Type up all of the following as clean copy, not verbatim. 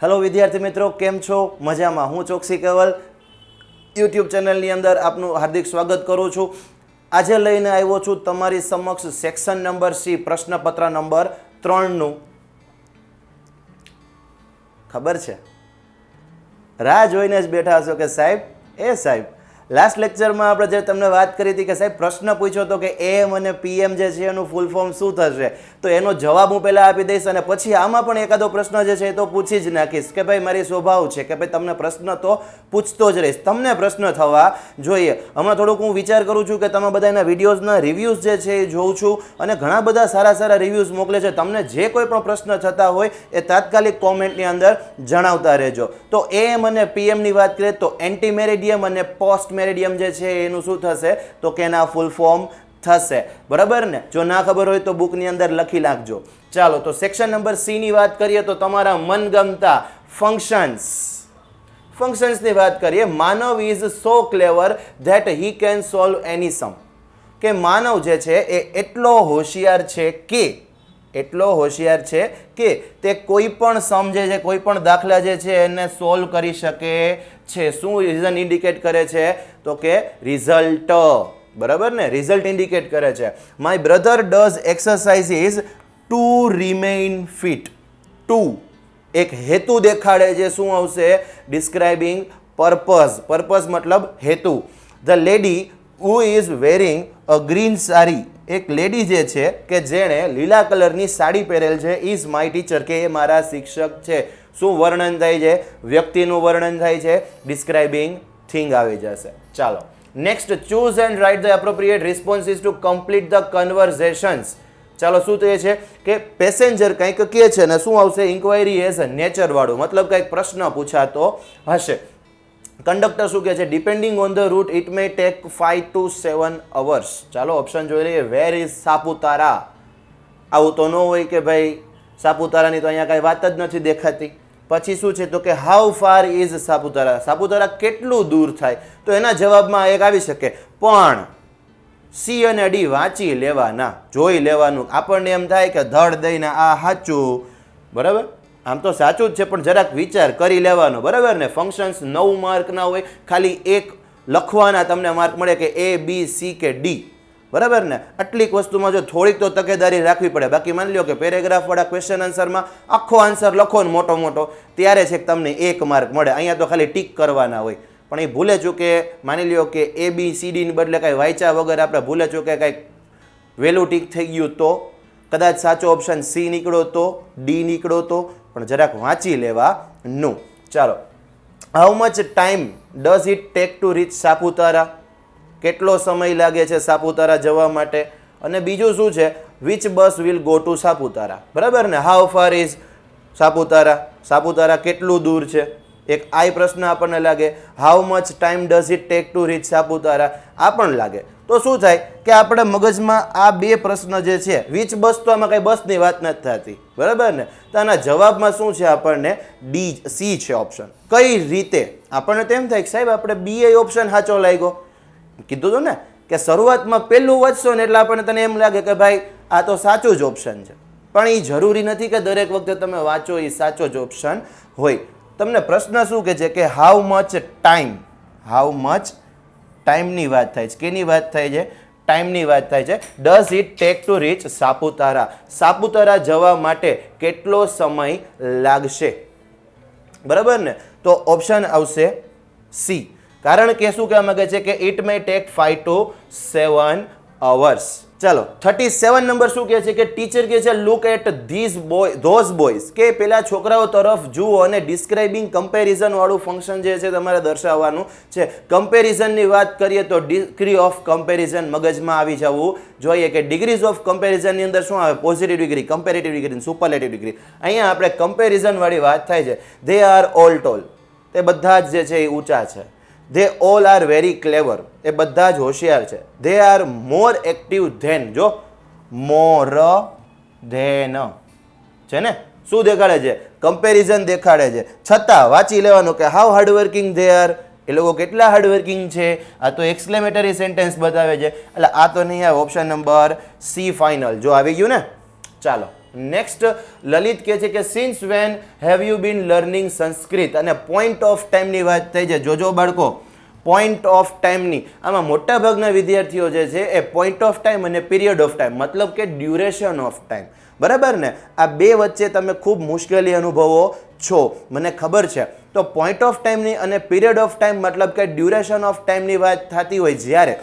Hello વિદ્યાર્થી મિત્રો, કેમ છો? મજામાં? હું ચોકસી કેવલ યુટ્યુબ ચેનલની અંદર આપનું હાર્દિક સ્વાગત કરું છું. આજે લઈને આવ્યો છું તમારી સમક્ષ સેક્શન નંબર સી પ્રશ્નપત્ર નંબર 3નું. ખબર છે, રાહ જોઈને જ બેઠા હશો કે સાહેબ લાસ્ટ લેક્ચરમાં આપણે જે તમને વાત કરી હતી કે સાહેબ પ્રશ્ન પૂછ્યો હતો કે એમ અને પીએમ જે છે એનું ફૂલ ફોર્મ શું થશે, તો એનો જવાબ હું પહેલાં આપી દઈશ અને પછી આમાં પણ એકાદો પ્રશ્ન જે છે એ તો પૂછી જ નાખીશ કે ભાઈ મારી સ્વભાવ છે કે ભાઈ તમને પ્રશ્ન તો પૂછતો જ રહીશ, તમને પ્રશ્ન થવા જોઈએ. હમણાં થોડુંક હું વિચાર કરું છું કે તમે બધા એના વિડીયોઝના રિવ્યૂઝ જે છે એ જોઉં છું અને ઘણા બધા સારા રિવ્યૂઝ મોકલે છે. તમને જે કોઈ પણ પ્રશ્ન થતા હોય એ તાત્કાલિક કોમેન્ટની અંદર જણાવતા રહેજો. તો એમ અને પીએમની વાત કરીએ તો એન્ટી મેરિડિયમ અને પોસ્ટ મેરિડિયમ જે છે એનું શું થશે તો કે એના ફૂલ ફોર્મ થશે. બરાબર ને? જો ના ખબર હોય તો બુકની અંદર લખી નાખજો. ચાલો, તો સેક્શન નંબર સી ની વાત કરીએ તો તમારા મનગમતા ફંક્શન્સની વાત કરીએ. Manav is so clever that he can solve any sum. કે માનવ જે છે એ એટલો હોશિયાર છે કે તે કોઈ પણ સમ જે છે, કોઈ પણ દાખલા જે છે એને સોલ્વ કરી શકે છે. શું રીઝન ઇન્ડિકેટ કરે છે તો કે રિઝલ્ટ. બરાબર ને? રિઝલ્ટ ઇન્ડિકેટ કરે છે. My brother does exercises to remain fit. To એક હેતુ દેખાડે છે. શું આવશે? ડિસ્ક્રાઇબિંગ પર્પઝ મતલબ હેતુ. The lady who is wearing a green sari. એક લેડી જે છે કે જેણે લીલા કલરની સાડી પહેરેલ છે ઇઝ માય ટીચર, કે એ મારા શિક્ષક છે. શું વર્ણન થાય છે? વ્યક્તિનું વર્ણન થાય છે. ડિસ્ક્રાઇબિંગ થિંગ આવી જશે. ચાલો, next, choose and write the appropriate responses to complete the conversations. ચાલો, શું કહે છે કે પેસેન્જર કંઈક કહે છે ને શું આવશે? ઇન્ક્વાયરી એઝ નેચર વાળું, મતલબ કંઈક પ્રશ્ન પૂછાતો હશે. કંડક્ટર શું કહે છે? Depending on the route it may take 5 to 7 hours. ચાલો, ઓપ્શન જોઈ લઈએ. Where is Saputara? આવું તો ન હોય કે ભાઈ સાપુતારાની તો અહીંયા કાંઈ વાત જ નથી દેખાતી. પછી શું છે તો કે how far is Saputara? Saputara કેટલું દૂર થાય? તો એના જવાબમાં એક આવી શકે, પણ સી અને ડી વાંચી લેવાના, જોઈ લેવાનું. આપણને એમ થાય કે ધડ દઈને આ સાચું, બરાબર? આમ તો સાચું જ છે પણ જરાક વિચાર કરી લેવાનો. બરાબર ને? ફંક્શન્સ 9 માર્કના હોય, ખાલી એક લખવાના તમને માર્ક મળે કે એ બી સી કે ડી. બરાબર ને? આટલીક વસ્તુમાં જો થોડીક તો તકેદારી રાખવી પડે. બાકી માની લો કે પેરેગ્રાફ વાળા ક્વેશ્ચન આન્સરમાં આખો આન્સર લખો ને મોટો ત્યારે છે તમને 1 માર્ક મળે. અહીંયા તો ખાલી ટીક કરવાના હોય. પણ એ ભૂલે ચૂકે માની લ્યો કે એ બી સી ડીની બદલે કાંઈ વાંચ્યા વગર આપણે ભૂલે ચૂકે કાંઈક વહેલું ટીક થઈ ગયું તો કદાચ સાચો ઓપ્શન સી નીકળો તો, ડી નીકળો તો, પણ જરાક વાંચી લેવાનું. ચાલો, how much time does it take to reach Saputara? કેટલો સમય લાગે છે સાપુતારા જવા માટે? અને બીજું શું છે? Which bus will go to Saputara? બરાબર ને? How far is Saputara? Saputara કેટલું દૂર છે? એક આ પ્રશ્ન આપણને લાગે. How much time does it take to reach Saputara? આ પણ લાગે. તો શું થાય કે આપણે મગજમાં આ બે પ્રશ્ન જે છે, વિચ બસ તો આમાં કઈ બસની વાત નથી થતી. બરાબર ને? તો આના જવાબમાં શું છે? આપણને ડી સી છે ઓપ્શન. કઈ રીતે? આપણને તેમ થાય કે સાહેબ આપણે બી ઓપ્શન સાચો લાગ્યો. કીધું હતું ને કે શરૂઆતમાં પહેલું વાંચશો ને એટલે આપણને તને એમ લાગે કે ભાઈ આ તો સાચું જ ઓપ્શન છે. પણ એ જરૂરી નથી કે દરેક વખતે તમે વાંચો એ સાચો જ ઓપ્શન હોય. તમને પ્રશ્ન શું કહે છે કે હાઉ મચ ટાઈમની વાત થાય છે. કેની વાત થાય છે? ટાઈમની વાત થાય છે. Does it take to reach Saputara? Saputara જવા માટે કેટલો સમય લાગશે? બરાબર ને? તો ઓપ્શન આવશે સી. કારણ કે શું કહેવા માંગે છે કે it may take 5 to 7 hours. ચાલો, 37 નંબર શું કહે છે કે ટીચર કહે છે લુક એટ ધોઝ બોયઝ, કે પેલા છોકરાઓ તરફ જુઓ અને ડિસ્ક્રાઇબિંગ કમ્પેરિઝન વાળું ફંક્શન જે છે તમારે દર્શાવવાનું છે. કમ્પેરિઝનની વાત કરીએ તો ડિગ્રી ઓફ કમ્પેરિઝન મગજમાં આવી જવું જોઈએ કે ડિગ્રીઝ ઓફ કમ્પેરિઝનની અંદર શું આવે? Positive degree, comparative degree, superlative degree. અહીંયા આપણે કમ્પેરિઝન વાળી વાત થાય છે. ધે આર ઓલ ટોલ, તે બધા જ જે છે એ ઊંચા છે. They all are very clever, એ બધા જ હોશિયાર છે. They are more active than, જો મોર ધેન છે ને, શું દેખાડે છે? કમ્પેરિઝન દેખાડે છે. છતાં વાંચી લેવાનું કે હાઉ હાર્ડવર્કિંગ ધે આર, એ લોકો કેટલા હાર્ડવર્કિંગ છે. આ તો એક્સક્લેમેટરી સેન્ટેન્સ બતાવે છે એટલે આ તો નહીં આવે. Option number C final. જો આવી ગયું ને? ચાલો, નેક્સ્ટ લલિત કહે છે કે since when have you been learning Sanskrit, અને પોઈન્ટ ઓફ ટાઈમની વાત થઈ છે. જોજો બાળકો, પોઈન્ટ ઓફ ટાઈમની આમાં મોટાભાગના વિદ્યાર્થીઓ જે છે એ પોઈન્ટ ઓફ ટાઈમ અને પીરિયડ ઓફ ટાઈમ મતલબ કે ડ્યુરેશન ઓફ ટાઈમ, બરાબર ને, આ બે વચ્ચે તમે ખૂબ મુશ્કેલી અનુભવો છો, મને ખબર છે. તો પોઈન્ટ ઓફ ટાઈમની અને પીરિયડ ઓફ ટાઈમ મતલબ કે ડ્યુરેશન ઓફ ટાઈમની વાત થતી હોય જ્યારે,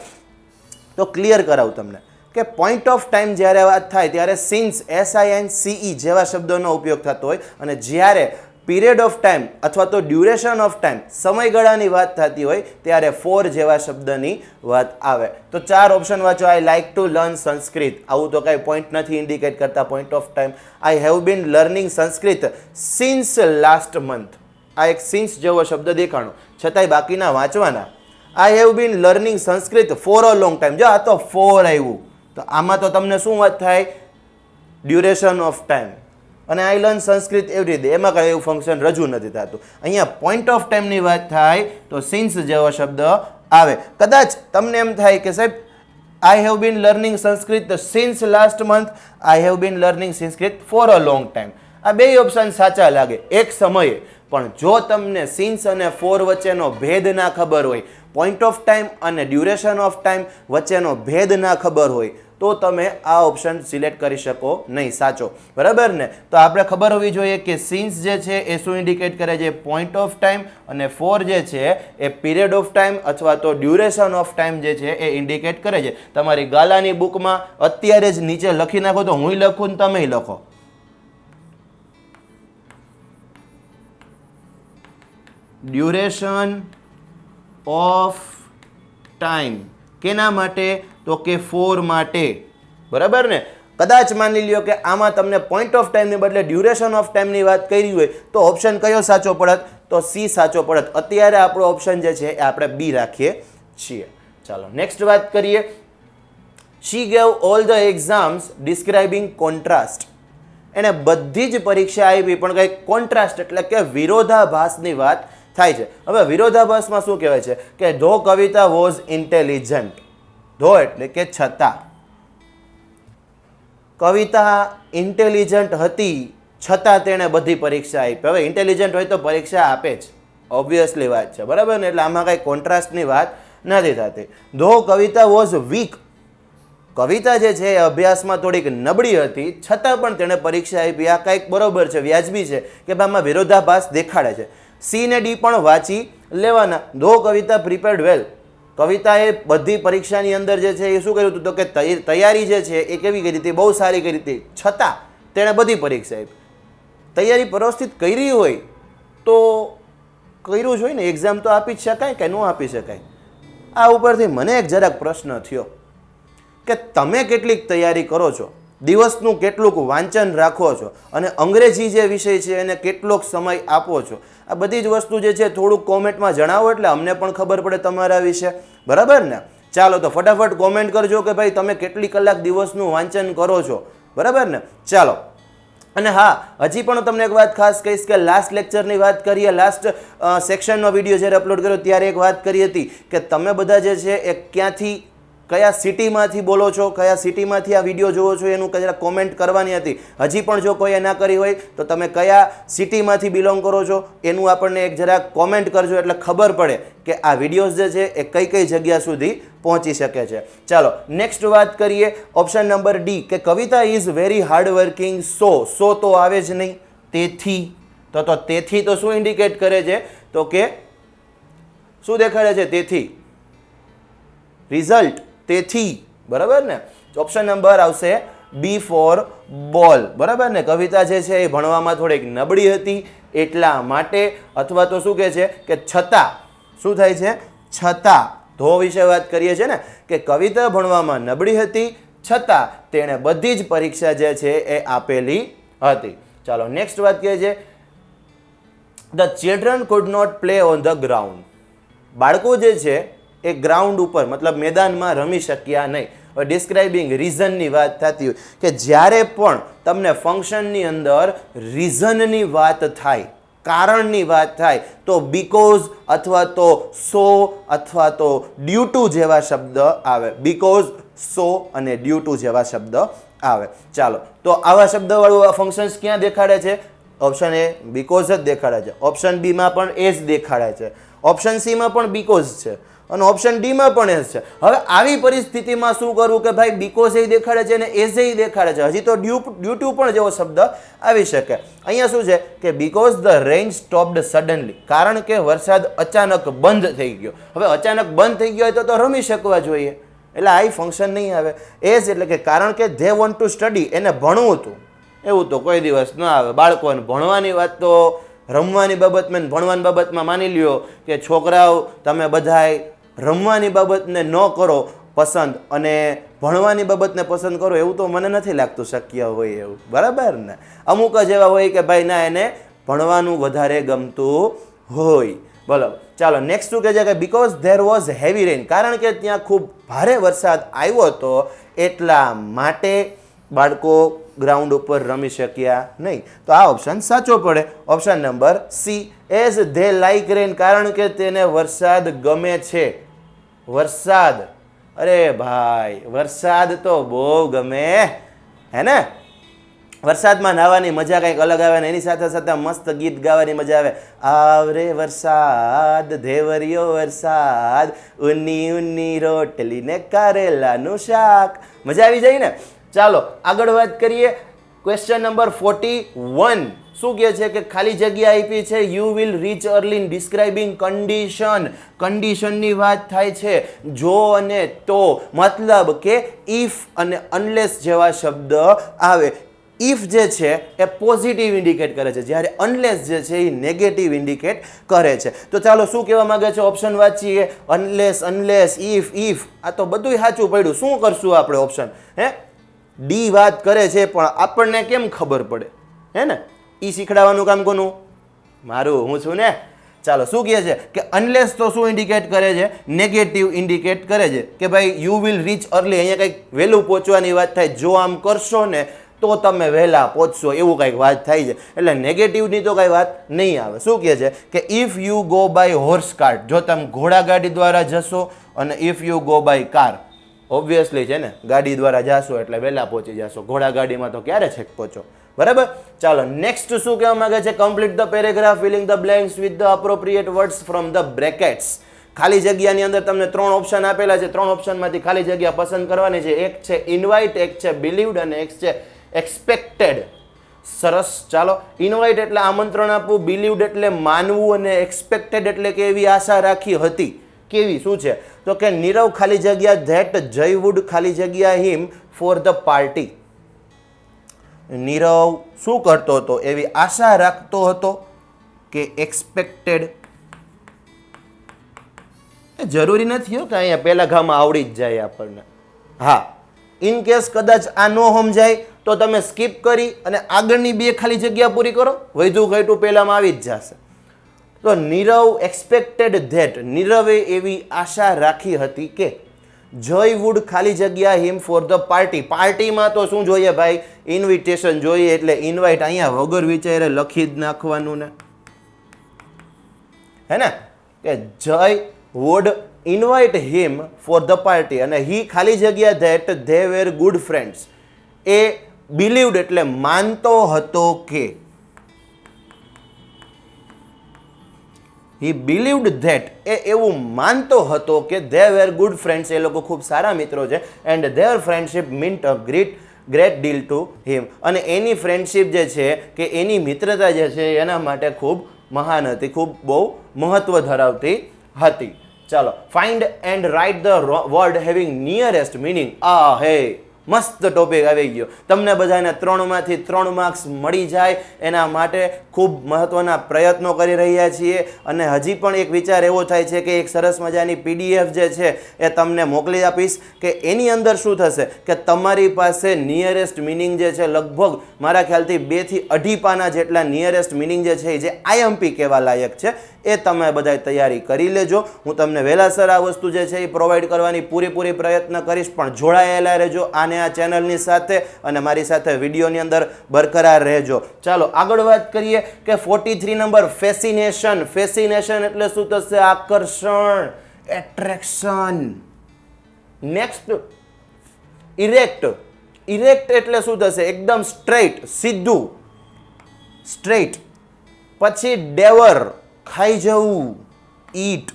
તો ક્લિયર કરાવું તમને કે પોઈન્ટ ઓફ ટાઈમ જ્યારે વાત થાય ત્યારે સિન્સ SINCE જેવા શબ્દોનો ઉપયોગ થતો હોય, અને જ્યારે પીરિયડ ઓફ ટાઈમ અથવા તો ડ્યુરેશન ઓફ ટાઈમ સમયગાળાની વાત થતી હોય ત્યારે ફોર જેવા શબ્દની વાત આવે. તો 4 ઓપ્શન વાંચો. I like to learn Sanskrit, આવું તો કાંઈ પોઈન્ટ નથી ઇન્ડિકેટ કરતા point of time. I have been learning Sanskrit since last month, આ એક સિન્સ જેવો શબ્દ દેખાણો, છતાંય બાકીના વાંચવાના. I have been learning Sanskrit for a long time, જો આ તો ફોર આવ્યું, તો આમાં તો તમને શું વાત થાય, ડ્યુરેશન ઓફ ટાઈમ. અને I learn Sanskrit every day, એમાં કાંઈ એવું ફંક્શન રજૂ નથી થતું. અહીંયા પોઈન્ટ ઓફ ટાઈમની વાત થાય તો સિન્સ જેવો શબ્દ આવે. કદાચ તમને એમ થાય કે સાહેબ આઈ have been learning Sanskrit since last month, I have been learning Sanskrit for a long time, આ બે ઓપ્શન સાચા લાગે એક સમયે. પણ જો તમને સિન્સ અને ફોર વચ્ચેનો ભેદ ના ખબર હોય, પોઈન્ટ ઓફ ટાઈમ અને ડ્યુરેશન ઓફ ટાઈમ વચ્ચેનો ભેદ ના ખબર હોય, તો તમે આ ઓપ્શન સિલેક્ટ કરી શકો નહીં સાચો, બરાબર ને. તો આપણે ખબર હોવી જોઈએ કે સિન્સ જે છે એ શું ઇન્ડિકેટ કરે છે, પોઈન્ટ ઓફ ટાઈમ, અને ફોર જે છે એ પીરિયડ ઓફ ટાઈમ અથવા તો ડ્યુરેશન ઓફ ટાઈમ જે છે એ ઇન્ડિકેટ કરે છે. તમારી ગાલાની બુકમાં અત્યારે જ નીચે લખી નાખો, તો હું લખું ને તમે લખો. ડ્યુરેશન ઓફ ટાઈમ કેના માટે, તો કે ફોર માટે, બરાબર ને. કદાચ માની લ્યો કે આમાં તમને પોઈન્ટ ઓફ ટાઈમની બદલે ડ્યુરેશન ઓફ ટાઈમની વાત કરી હોય તો ઓપ્શન કયો સાચો પડત, તો સી સાચો પડત. અત્યારે આપણો ઓપ્શન જે છે એ આપણે બી રાખીએ છીએ. ચાલો નેક્સ્ટ વાત કરીએ. She gave all the exams describing contrast, એને બધી જ પરીક્ષા આપી પણ કંઈક કોન્ટ્રાસ્ટ એટલે કે વિરોધાભાસની વાત થાય છે. હવે વિરોધાભાસમાં શું કહેવાય છે કે ધો કવિતા વોઝ ઇન્ટેલિજન્ટ, ધો એટલે કે છતાં, કવિતા ઇન્ટેલિજન્ટ હતી છતાં તેણે બધી પરીક્ષા આપી. હવે ઇન્ટેલિજન્ટ હોય તો પરીક્ષા આપે જ, ઓબ્વિયસલી વાત છે, બરાબર ને. એટલે આમાં કાંઈ કોન્ટ્રાસ્ટની વાત નથી થતી. ધો કવિતા વોઝ વીક, કવિતા જે છે એ અભ્યાસમાં થોડીક નબળી હતી છતાં પણ તેણે પરીક્ષા આપી. આ કંઈક બરોબર છે, વ્યાજબી છે કે આમાં વિરોધાભાસ દેખાડે છે. સી ને ડી પણ વાંચી લેવાના. ધો કવિતા પ્રિપેર્ડ વેલ, કવિતાએ બધી પરીક્ષાની અંદર જે છે એ શું કર્યું હતું, તો કે તૈયારી જે છે એ કેવી કરી હતી, બહુ સારી કરી હતી, છતાં તેણે બધી પરીક્ષા આપી. તૈયારી વ્યવસ્થિત કરી હોય તો કર્યું જ હોય ને, એક્ઝામ તો આપી જ શકાય કે ન આપી શકાય. આ ઉપરથી મને એક જરાક પ્રશ્ન થયો કે તમે કેટલીક તૈયારી કરો છો, દિવસનું કેટલુંક વાંચન રાખો છો, અને અંગ્રેજી જે વિષય છે એને કેટલોક સમય આપો છો. આ બધી જ વસ્તુ જે છે થોડુંક કોમેન્ટમાં જણાવો એટલે અમને પણ ખબર પડે તમારા વિશે, બરાબર ને. ચાલો તો ફટાફટ કોમેન્ટ કરજો કે ભાઈ તમે કેટલી કલાક દિવસનું વાંચન કરો છો, બરાબર ને. ચાલો, અને હા, હજી પણ તમને એક વાત ખાસ કહીશ કે લાસ્ટ લેક્ચરની વાત કરીએ, લાસ્ટ સેક્શનનો વિડીયો જ્યારે અપલોડ કર્યો ત્યારે એક વાત કરી હતી કે તમે બધા જે છે એ ક્યાંથી, કયા સિટીમાંથી બોલો છો, કયા સિટીમાંથી આ વિડીયો જુઓ છો, એનું જરા કોમેન્ટ કરવાની હતી. હજી પણ જો કોઈએ ના કરી હોય તો તમે કયા સિટીમાંથી બિલોંગ કરો છો એનું આપણને એક જરા કોમેન્ટ કરજો, એટલે ખબર પડે કે આ વિડીયોઝ જે છે એ કઈ કઈ જગ્યા સુધી પહોંચી શકે છે. ચાલો નેક્સ્ટ વાત કરીએ. ઓપ્શન નંબર ડી કે કવિતા ઇઝ વેરી હાર્ડ વર્કિંગ, સો તો આવે જ નહીં, તેથી તો તેથી તો શું ઇન્ડિકેટ કરે છે, તો કે શું દેખાડે છે, તેથી રિઝલ્ટ, તેથી, બરાબર ને. ઓપ્શન નંબર આવશે બી ફોર બોલ, બરાબર ને. કવિતા જે છે એ ભણવામાં થોડીક નબળી હતી એટલા માટે, અથવા તો શું કહે છે કે છતાં, શું થાય છે, છતાં, ધો વિશે વાત કરીએ છીએ ને કે કવિતા ભણવામાં નબળી હતી છતાં તેણે બધી જ પરીક્ષા જે છે એ આપેલી હતી. ચાલો નેક્સ્ટ વાત કરીએ છીએ. The children could not play on the ground, બાળકો જે છે એ ગ્રાઉન્ડ ઉપર મતલબ મેદાનમાં રમી શક્યા નહીં. ડિસ્ક્રાઇબિંગ રીઝનની વાત થતી હોય કે જ્યારે પણ તમને ફંક્શનની અંદર રીઝનની વાત થાય, કારણની વાત થાય, તો બીકોઝ અથવા તો સો અથવા તો ડ્યુ ટુ જેવા શબ્દ આવે. બીકોઝ, સો અને ડ્યુ ટુ જેવા શબ્દ આવે. ચાલો, તો આવા શબ્દવાળું આ ફંક્શન્સ ક્યાં દેખાડે છે? ઓપ્શન એ બીકોઝ જ દેખાડે છે, ઓપ્શન બી માં પણ એ જ દેખાડે છે, ઓપ્શન સી માં પણ બીકોઝ છે અને ઓપ્શન ડી માં પણ એ જ છે. હવે આવી પરિસ્થિતિમાં શું કરવું કે ભાઈ બીકોઝ એ દેખાડે છે અને એઝ એ દેખાડે છે, હજી તો ડ્યુ ટુ પણ જેવો શબ્દ આવી શકે. અહીંયા શું છે કે because the rain stopped suddenly, કારણ કે વરસાદ અચાનક બંધ થઈ ગયો. હવે અચાનક બંધ થઈ ગયો હોય તો રમી શકવા જોઈએ, એટલે આ ફંક્શન નહીં આવે. એઝ એટલે કે કારણ કે ધે વોન્ટ ટુ સ્ટડી, એને ભણવું હતું, એવું તો કોઈ દિવસ ન આવે. બાળકોને ભણવાની વાત તો રમવાની બાબતમાં ભણવાની બાબતમાં માની લ્યો કે છોકરાઓ તમે બધાય રમવાની બાબતને ન કરો પસંદ અને ભણવાની બાબતને પસંદ કરો, એવું તો મને નથી લાગતું શક્ય હોય એવું, બરાબર ને? અમુક જ એવા હોય કે ભાઈ ના એને ભણવાનું વધારે ગમતું હોય. બોલો, ચાલો નેક્સ્ટ શું કહે છે કે because there was heavy rain, કારણ કે ત્યાં ખૂબ ભારે વરસાદ આવ્યો હતો એટલા માટે બાળકો ગ્રાઉન્ડ ઉપર રમી શક્યા નહીં. તો આ ઓપ્શન સાચો પડે, option number C. As they like rain, કારણ કે તેને વરસાદ ગમે છે. વરસાદ, અરે ભાઈ વરસાદ તો બહુ ગમે, હે ને? વરસાદમાં નાહવાની મજા કંઈક અલગ આવે ને એની સાથે સાથે મસ્ત ગીત ગાવાની મજા આવે. આવરે વરસાદ ધેવરિયો વરસાદ, ઉની ઉની રોટલી ને કારેલાનું શાક, મજા આવી જાય ને? ચાલો આગળ વાત કરીએ. ક્વેશ્ચન નંબર 41 શું કહે છે કે ખાલી જગ્યા આપી છે, you will reach early describing condition. કન્ડિશનની વાત થાય છે, જો અને તો, મતલબ કે ઇફ અને અનલેસ જેવા શબ્દ આવે. ઇફ જે છે એ પોઝિટિવ ઇન્ડિકેટ કરે છે, જ્યારે અનલેસ જે છે એ નેગેટિવ ઇન્ડિકેટ કરે છે. તો ચાલો શું કહેવા માંગે છે ઓપ્શન વાંચીએ. અનલેસ, અનલેસ, ઇફ, આ તો બધું સાચું પડ્યું. શું કરશું આપણે ઓપ્શન? હે, ડી વાત કરે છે પણ આપણને કેમ ખબર પડે? હે ને, ઈ શીખડાવવાનું કામ કોનું? મારું, હું છું ને. ચાલો શું કહે છે કે અનલેસ તો શું ઇન્ડિકેટ કરે છે? નેગેટિવ ઇન્ડિકેટ કરે છે કે ભાઈ યુ વિલ રીચ અર્લી, અહીંયા કંઈક વહેલું પહોંચવાની વાત થાય, જો આમ કરશો ને તો તમે વહેલા પહોંચશો, એવું કંઈક વાત થાય છે. એટલે નેગેટિવની તો કાંઈ વાત નહીં આવે. શું કહે છે કે if you go by horse cart, જો તમે ઘોડાગાડી દ્વારા જશો, અને if you go by car, obviously છે ને ગાડી દ્વારા જાશો એટલે વહેલા પહોંચી જશો, ઘોડાગાડીમાં તો ક્યારે છેક પહોંચો, બરાબર? ચાલો નેક્સ્ટ શું કહેવા માંગે છે? Complete the paragraph filling the blanks with the appropriate words from the brackets. ખાલી જગ્યાની અંદર તમને 3 ઓપ્શન આપેલા છે, 3 ઓપ્શનમાંથી ખાલી જગ્યા પસંદ કરવાની છે. એક છે ઇન્વાઇટ, એક છે બિલીવ્ડ અને એક છે એક્સપેક્ટેડ. સરસ, ચાલો. ઇન્વાઇટ એટલે આમંત્રણ આપવું, બિલીવ્ડ એટલે માનવું અને એક્સપેક્ટેડ એટલે કે એવી આશા રાખી હતી. કેવી, શું છે? તો કે નીરવ ખાલી જગ્યા ધેટ જય વુડ ખાલી જગ્યા હિમ ફોર ધ પાર્ટી. નીરવ શું કરતો હતો? એવી આશા રાખતો હતો કે એક્સપેક્ટેડ. જરૂરી નથી કે અહીંયા પહેલા ઘામાં આવડી જ જાય આપણને. હા, ઇન કેસ કદાચ આ ન સમજાય તો તમે સ્કીપ કરી અને આગળની 2 ખાલી જગ્યા પૂરી કરો, વધુ ઘટું પહેલામાં આવી જ જશે. તો નીરવ એક્સપેક્ટેડ ધેટ, નીરવે એવી આશા રાખી હતી કે જય વુડ ખાલી જગ્યા હિમ ફોર ધ પાર્ટી. પાર્ટીમાં તો શું જોઈએ ભાઈ? ઇન્વિટેશન જોઈએ, એટલે ઇન્વાઇટ અહીંયા વગર વિચારે લખી જ નાખવાનું ને, હે ને? કે Jay would invite him for the party અને હી ખાલી જગ્યા that they were good friends. એ બિલીવ્ડ એટલે માનતો હતો કે, he believed that, એ એવું માનતો હતો કે they were good friends, એ લોકો ખૂબ સારા મિત્રો છે, and their friendship meant a great deal to him, અને એની ફ્રેન્ડશિપ જે છે કે એની મિત્રતા જે છે એના માટે ખૂબ મહાન હતી, ખૂબ બહુ મહત્વ ધરાવતી હતી. ચાલો, find and write the word having nearest meaning. હે મસ્ત ટોપિક આવી ગયો. તમને બધાને 3માંથી 3 માર્ક્સ મળી જાય એના માટે ખૂબ મહત્વના પ્રયત્નો કરી રહ્યા છીએ. અને હજી પણ એક વિચાર એવો થાય છે કે એક સરસ મજાની PDF જે છે એ તમને મોકલી આપીશ કે એની અંદર શું થશે કે તમારી પાસે નિયરેસ્ટ મિનિંગ જે છે લગભગ મારા ખ્યાલથી 2 થી 2.5 પાના જેટલા નિયરેસ્ટ મિનિંગ જે છે જે IMP કહેવા લાયક છે એ તમે બધાય તૈયારી કરી લેજો. હું તમને વહેલાસર આ વસ્તુ જે છે એ પ્રોવાઈડ કરવાની પૂરેપૂરી પ્રયત્ન કરીશ, પણ જોડાયેલા રહેજો આને આ ચેનલની સાથે અને મારી સાથે વિડીયોની અંદર બરકરાર રહેજો. ચાલો આગળ વાત કરીએ કે 43 નંબર ફેસિનેશન. ફેસિનેશન એટલે શું થશે? આકર્ષણ, એટ્રેક્શન. Next erect. ઇરેક્ટ એટલે શું થશે? એકદમ સ્ટ્રેટ, સીધું, સ્ટ્રેટ. પછી ડેવર, ખાઈ જવું, ઈટ.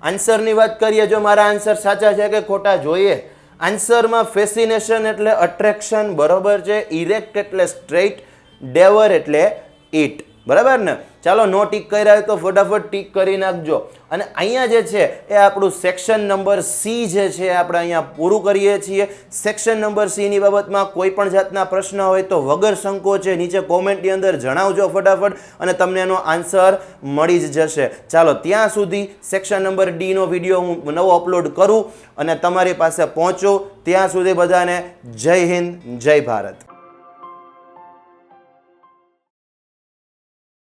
આન્સરની વાત કરીએ, જો મારા આન્સર સાચા છે કે ખોટા જોઈએ. આન્સરમાં ફેસિનેશન એટલે અટ્રેક્શન, બરોબર છે. ઇરેક્ટ એટલે સ્ટ્રેટ, ડેવર એટલે ઈટ, બરાબર ને? ચાલો, નો ટીક કર્યા હોય તો ફટાફટ ટીક કરી નાખજો. અને અહીંયા જે છે એ આપણું સેક્શન નંબર સી જે છે આપણે અહીંયા પૂરું કરીએ છીએ. સેક્શન નંબર સીની બાબતમાં કોઈ પણ જાતના પ્રશ્ન હોય તો વગર સંકોચે નીચે કોમેન્ટની અંદર જણાવજો ફટાફટ, અને તમને એનો આન્સર મળી જ જશે. ચાલો, ત્યાં સુધી સેક્શન નંબર ડીનો વિડીયો હું નવો અપલોડ કરું અને તમારી પાસે પહોંચું. ત્યાં સુધી બધાને જય હિન્દ, જય ભારત.